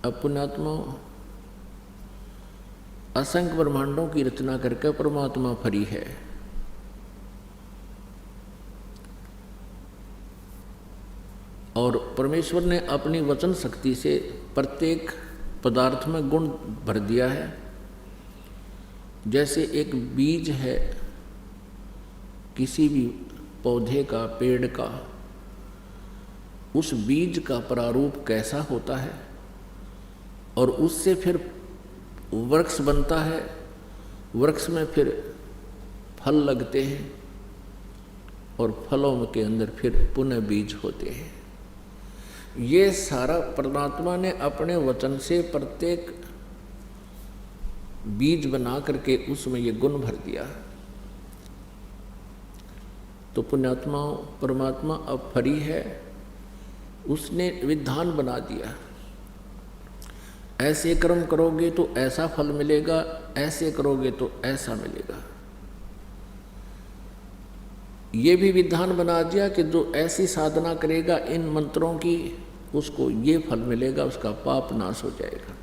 अब पुण्यात्मा असंख्य ब्रह्मांडों की रचना करके परमात्मा फरी है। और परमेश्वर ने अपनी वचन शक्ति से प्रत्येक पदार्थ में गुण भर दिया है। जैसे एक बीज है किसी भी पौधे का, पेड़ का, उस बीज का प्रारूप कैसा होता है और उससे फिर वृक्ष बनता है, वृक्ष में फिर फल लगते हैं और फलों के अंदर फिर पुनः बीज होते हैं। ये सारा परमात्मा ने अपने वचन से प्रत्येक बीज बना करके उसमें ये गुण भर दिया। तो पुण्यात्मा परमात्मा अब फरी है, उसने विधान बना दिया, ऐसे कर्म करोगे तो ऐसा फल मिलेगा, ऐसे करोगे तो ऐसा मिलेगा। ये भी विधान बना दिया कि जो ऐसी साधना करेगा इन मंत्रों की, उसको ये फल मिलेगा, उसका पाप नाश हो जाएगा।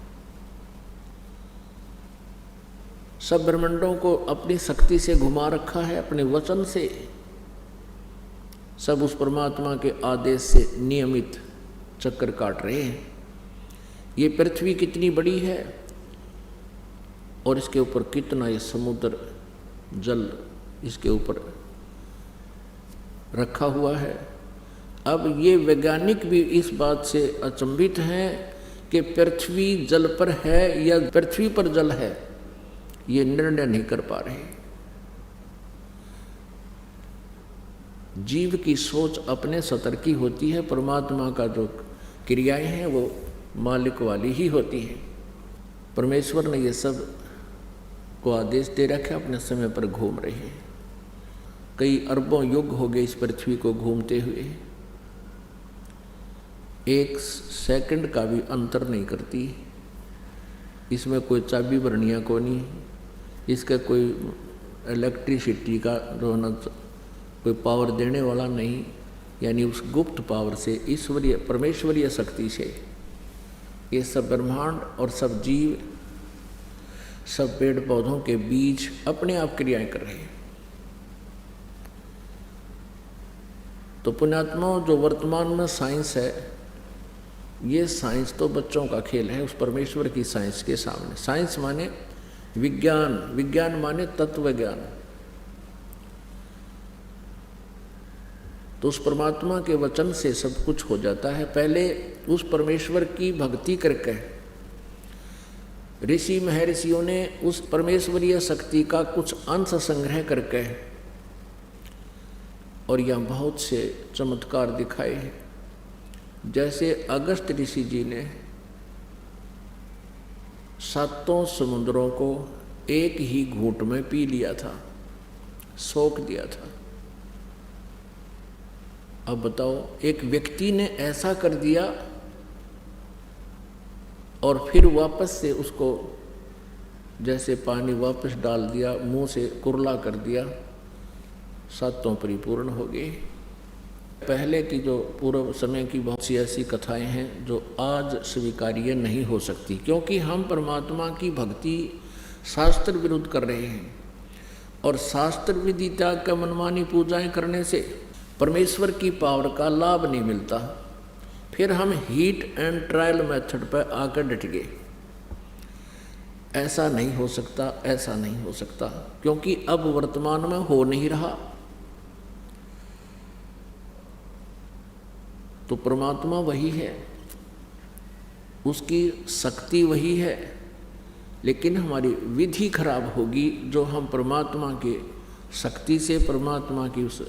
सब ब्रह्मांडों को अपनी शक्ति से घुमा रखा है, अपने वचन से। सब उस परमात्मा के आदेश से नियमित चक्कर काट रहे हैं। ये पृथ्वी कितनी बड़ी है और इसके ऊपर कितना ये समुद्र जल इसके ऊपर रखा हुआ है। अब ये वैज्ञानिक भी इस बात से अचंभित हैं कि पृथ्वी जल पर है या पृथ्वी पर जल है, ये निर्णय नहीं कर पा रहे। जीव की सोच अपने सतर की होती है, परमात्मा का जो क्रियाएं हैं वो मालिक वाली ही होती है। परमेश्वर ने ये सब को आदेश दे रखा है, अपने समय पर घूम रहे हैं। कई अरबों युग हो गए इस पृथ्वी को घूमते हुए, एक सेकंड का भी अंतर नहीं करती। इसमें कोई चाबी बरनिया को नहीं, इसका कोई इलेक्ट्रिसिटी का जो है ना कोई पावर देने वाला नहीं, यानी उस गुप्त पावर से, ईश्वरीय परमेश्वरीय शक्ति से ये सब ब्रह्मांड और सब जीव, सब पेड़ पौधों के बीज अपने आप क्रियाएं कर रहे हैं। तो पुण्यात्मा जो वर्तमान में साइंस है, ये साइंस तो बच्चों का खेल है उस परमेश्वर की साइंस के सामने। साइंस माने विज्ञान, विज्ञान माने तत्व ज्ञान। तो उस परमात्मा के वचन से सब कुछ हो जाता है। पहले उस परमेश्वर की भक्ति करके ऋषि महर्षियों ने उस परमेश्वरीय शक्ति का कुछ अंश संग्रह करके और यह बहुत से चमत्कार दिखाए हैं। जैसे अगस्त ऋषि जी ने 7 समुद्रों को एक ही घूंट में पी लिया था, सोख दिया था। अब बताओ, एक व्यक्ति ने ऐसा कर दिया और फिर वापस से उसको जैसे पानी वापस डाल दिया, मुंह से कुरला कर दिया, 7 परिपूर्ण हो गए। पहले की जो पूर्व समय की बहुत सी ऐसी कथाएं हैं जो आज स्वीकार्य नहीं हो सकती, क्योंकि हम परमात्मा की भक्ति शास्त्र विरुद्ध कर रहे हैं और शास्त्र विधि त्याग का मनमानी पूजाएं करने से परमेश्वर की पावर का लाभ नहीं मिलता। फिर हम हीट एंड ट्रायल मेथड पर आकर डट गए। ऐसा नहीं हो सकता, ऐसा नहीं हो सकता, क्योंकि अब वर्तमान में हो नहीं रहा। तो परमात्मा वही है, उसकी शक्ति वही है, लेकिन हमारी विधि खराब होगी जो हम परमात्मा के शक्ति से, परमात्मा की उस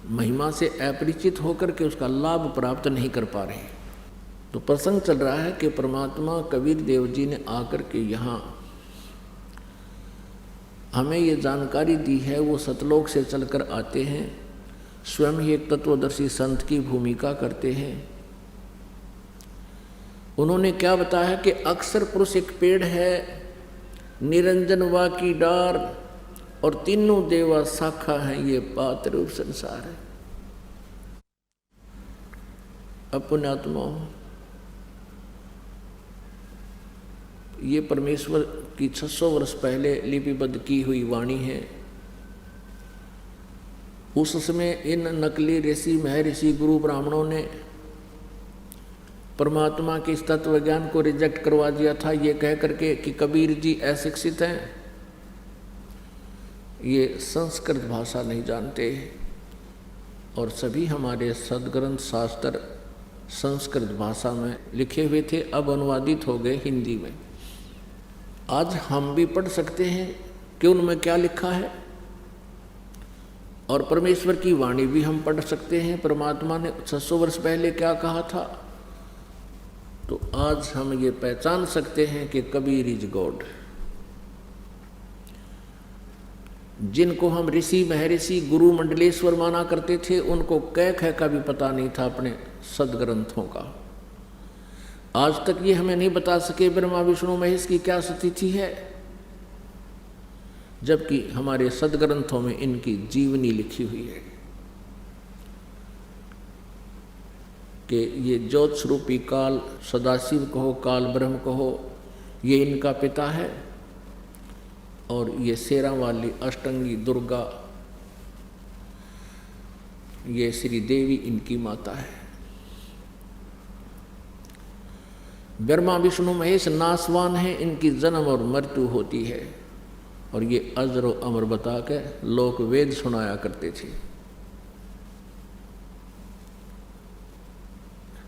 महिमा से अपरिचित होकर के उसका लाभ प्राप्त नहीं कर पा रहे। तो प्रसंग चल रहा है कि परमात्मा कबीर देव जी ने आकर के यहाँ हमें ये जानकारी दी है। वो सतलोक से चलकर आते हैं, स्वयं ही एक तत्वदर्शी संत की भूमिका करते हैं। उन्होंने क्या बताया कि अक्षर पुरुष एक पेड़ है, निरंजन वा की डार और तीनों देवा शाखा है, ये पात्र रूप संसार है। अब पुण्यात्मा, ये परमेश्वर की 600 वर्ष पहले लिपिबद्ध की हुई वाणी है। उस समय इन नकली ऋषि महर्षि गुरु ब्राह्मणों ने परमात्मा के इस तत्व ज्ञान को रिजेक्ट करवा दिया था, ये कह करके कि कबीर जी अशिक्षित हैं, ये संस्कृत भाषा नहीं जानते। और सभी हमारे सदग्रंथ शास्त्र संस्कृत भाषा में लिखे हुए थे, अब अनुवादित हो गए हिंदी में। आज हम भी पढ़ सकते हैं कि उनमें क्या लिखा है, और परमेश्वर की वाणी भी हम पढ़ सकते हैं। परमात्मा ने 600 वर्ष पहले क्या कहा था, तो आज हम ये पहचान सकते हैं कि कबीर इज गॉड। जिनको हम ऋषि महर्षि गुरु मंडलेश्वर माना करते थे, उनको कह कह का भी पता नहीं था अपने सदग्रंथों का। आज तक ये हमें नहीं बता सके ब्रह्मा विष्णु महेश की क्या स्थिति है, जबकि हमारे सदग्रंथों में इनकी जीवनी लिखी हुई है कि ये ज्योत स्वरूपी काल सदाशिव कहो, काल ब्रह्म कहो, ये इनका पिता है, और ये शेरा वाली अष्टंगी दुर्गा, ये श्री देवी इनकी माता है। ब्रह्मा विष्णु महेश नासवान है, इनकी जन्म और मृत्यु होती है, और ये अजर व अमर बता के लोक वेद सुनाया करते थे।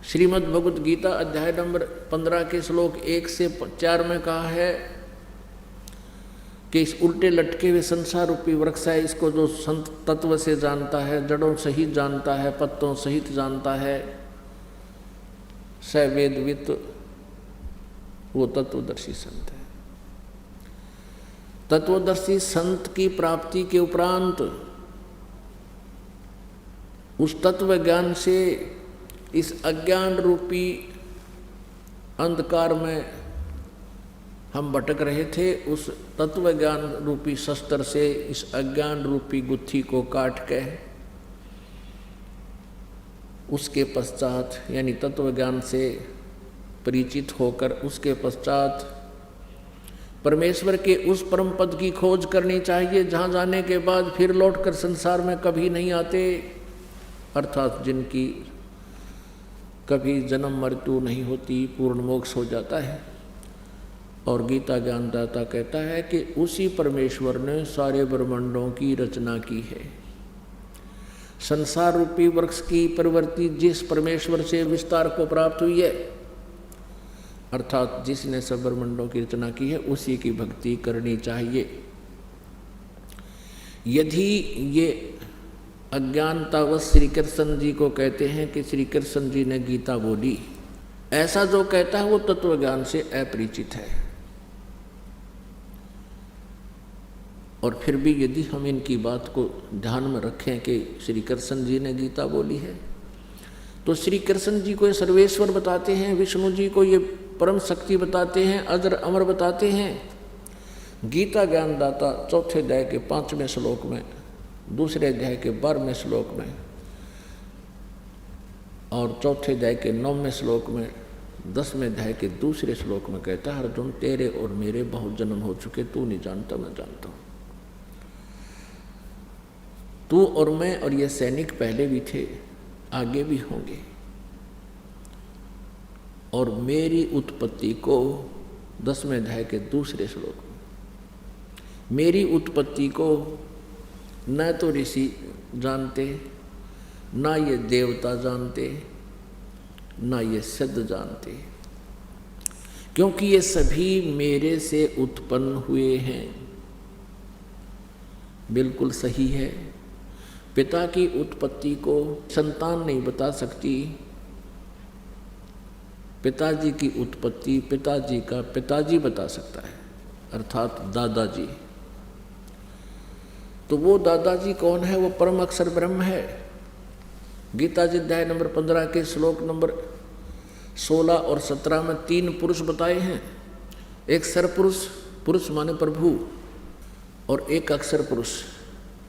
श्रीमद् भगवत गीता अध्याय नंबर 15 के श्लोक 1 से 4 में कहा है कि इस उल्टे लटके हुए संसार रूपी वृक्ष है, इसको जो संत तत्व से जानता है, जड़ों सहित जानता है, पत्तों सहित जानता है, स वेदवित, वो तत्वदर्शी संत है। तत्वदर्शी संत की प्राप्ति के उपरांत उस तत्व ज्ञान से इस अज्ञान रूपी अंधकार में हम भटक रहे थे, उस तत्व ज्ञान रूपी शस्त्र से इस अज्ञान रूपी गुत्थी को काट के उसके पश्चात, यानी तत्व ज्ञान से परिचित होकर उसके पश्चात परमेश्वर के उस परम पद की खोज करनी चाहिए, जहाँ जाने के बाद फिर लौटकर संसार में कभी नहीं आते, अर्थात जिनकी कभी जन्म मृत्यु नहीं होती, पूर्ण मोक्ष हो जाता है। और गीता ज्ञानदाता कहता है कि उसी परमेश्वर ने सारे ब्रह्मांडों की रचना की है। संसार रूपी वृक्ष की प्रवृत्ति जिस परमेश्वर से विस्तार को प्राप्त हुई है, अर्थात जिसने सब ब्रह्मांडों की रचना की है, उसी की भक्ति करनी चाहिए। यदि ये अज्ञानतावश श्री कृष्ण जी को कहते हैं कि श्री कृष्ण जी ने गीता बोली, ऐसा जो कहता है वो तत्व ज्ञान से अपरिचित है। और फिर भी यदि हम इनकी बात को ध्यान में रखें कि श्री कृष्ण जी ने गीता बोली है, तो श्री कृष्ण जी को ये सर्वेश्वर बताते हैं, विष्णु जी को ये परम शक्ति बताते हैं, अजर अमर बताते हैं। गीता ज्ञानदाता चौथे अध्याय के 5वें श्लोक में, दूसरे अध्याय के 12वें श्लोक में और चौथे अध्याय के 9वें श्लोक में, 10वें अध्याय के दूसरे श्लोक में कहता है, अर्जुन तेरे और मेरे बहुत जन्म हो चुके, तू नहीं जानता, मैं जानता हूँ। तू और मैं और ये सैनिक पहले भी थे, आगे भी होंगे। और मेरी उत्पत्ति को 10वें अध्याय के दूसरे श्लोक में, मेरी उत्पत्ति को न तो ऋषि जानते, ना ये देवता जानते, ना ये सिद्ध जानते, क्योंकि ये सभी मेरे से उत्पन्न हुए हैं। बिल्कुल सही है। पिता की उत्पत्ति को संतान नहीं बता सकती, पिताजी की उत्पत्ति पिताजी का पिताजी बता सकता है, अर्थात दादाजी। तो वो दादाजी कौन है? वो परम अक्षर ब्रह्म है। गीता जी अध्याय नंबर 15 के श्लोक नंबर 16 और 17 में 3 पुरुष बताए हैं। एक सरपुरुष, पुरुष माने प्रभु, और एक अक्षर पुरुष।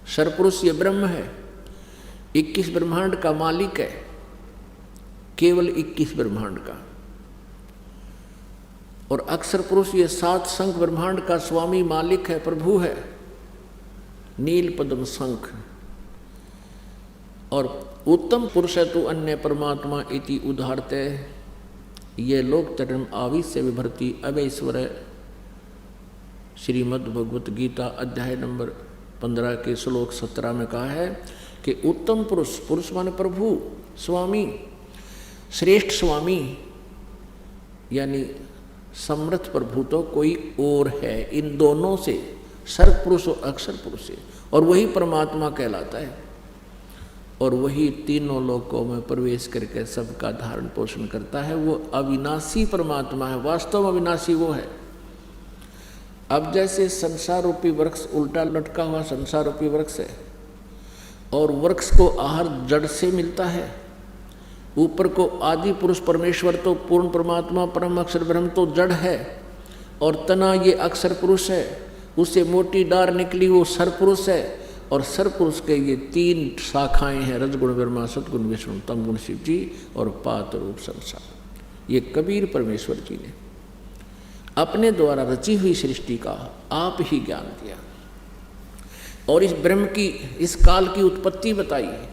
सरपुरुष ये ब्रह्म है, 21 ब्रह्मांड का मालिक है, केवल 21 ब्रह्मांड का। और अक्षर पुरुष ये 7 शंख ब्रह्मांड का स्वामी मालिक है, प्रभु है, नील पद्म शंख। और उत्तम पुरुष है तो अन्य परमात्मा इति उदाहरते, ये लोक चरण आविष्य विभर्ति अवैश्वर। श्रीमद् भगवत गीता अध्याय नंबर 15 के श्लोक 17 में कहा है कि उत्तम पुरुष, पुरुष माने प्रभु, स्वामी, श्रेष्ठ स्वामी यानी समर्थ प्रभु तो कोई और है इन दोनों से, सर्व पुरुष और अक्षर पुरुष से, और वही परमात्मा कहलाता है। और वही तीनों लोकों में प्रवेश करके सबका धारण पोषण करता है। वो अविनाशी परमात्मा है, वास्तव अविनाशी वो है। अब जैसे संसार रूपी वृक्ष उल्टा लटका हुआ संसार रूपी वृक्ष है, और वृक्ष को आहार जड़ से मिलता है, ऊपर को आदि पुरुष परमेश्वर तो पूर्ण परमात्मा परम अक्षर ब्रह्म तो जड़ है, और तना ये अक्षर पुरुष है, उससे मोटी डार निकली वो सर पुरुष है। और सर पुरुष के ये 3 शाखाएं हैं, रजगुण ब्रह्मा, सतगुण विष्णु, तमगुण शिव जी और पात रूप संसार। ये कबीर परमेश्वर जी ने अपने द्वारा रची हुई सृष्टि का आप ही ज्ञान दिया और इस ब्रह्म की, इस काल की उत्पत्ति बताई है।